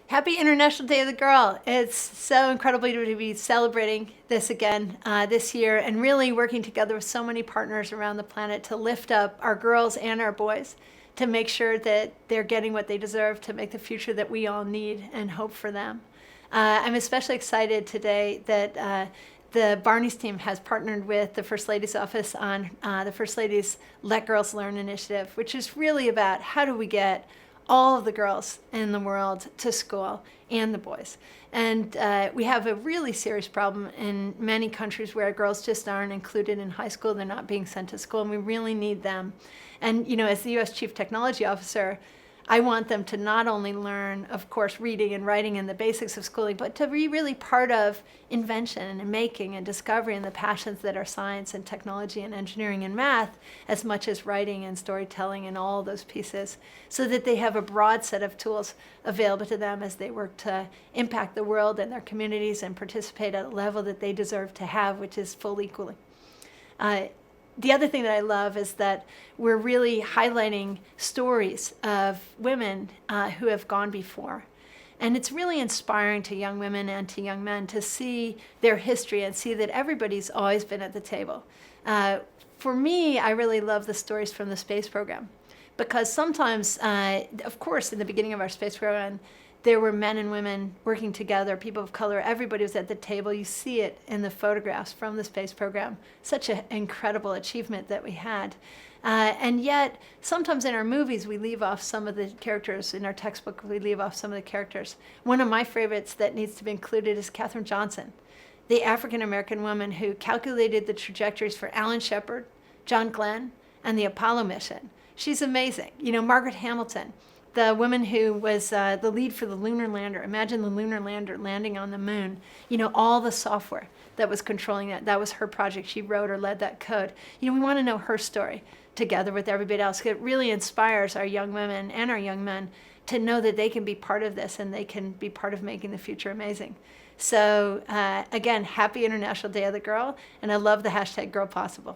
Happy International Day of the Girl. It's so incredible to be celebrating this again this year and really working together with so many partners around the planet to lift up our girls and our boys to make sure that they're getting what they deserve to make the future that we all need and hope for them. I'm especially excited today that the Barneys team has partnered with the First Lady's office on the First Lady's Let Girls Learn initiative, which is really about how do we get all of the girls in the world to school and the boys. And we have a really serious problem in many countries where girls just aren't included in high school. They're not being sent to school, and we really need them. And, as the U.S. Chief Technology Officer, I want them to not only learn, of course, reading and writing and the basics of schooling, but to be really part of invention and making and discovery and the passions that are science and technology and engineering and math, as much as writing and storytelling and all those pieces, so that they have a broad set of tools available to them as they work to impact the world and their communities and participate at a level that they deserve to have, which is full equally. The other thing that I love is that we're really highlighting stories of women who have gone before. And it's really inspiring to young women and to young men to see their history and see that everybody's always been at the table. For me, I really love the stories from the space program because sometimes, of course, in the beginning of our space program, there were men and women working together, people of color, everybody was at the table. You see it in the photographs from the space program. Such an incredible achievement that we had. And yet, sometimes in our movies, we leave off some of the characters. In our textbook, we leave off some of the characters. One of my favorites that needs to be included is Katherine Johnson, the African-American woman who calculated the trajectories for Alan Shepard, John Glenn, and the Apollo mission. She's amazing. Margaret Hamilton, the woman who was the lead for the lunar lander. Imagine the lunar lander landing on the moon. All the software that was controlling that. That was her project. She wrote or led that code. We want to know her story together with everybody else. It really inspires our young women and our young men to know that they can be part of this and they can be part of making the future amazing. So again, happy International Day of the Girl, and I love the hashtag GirlPossible.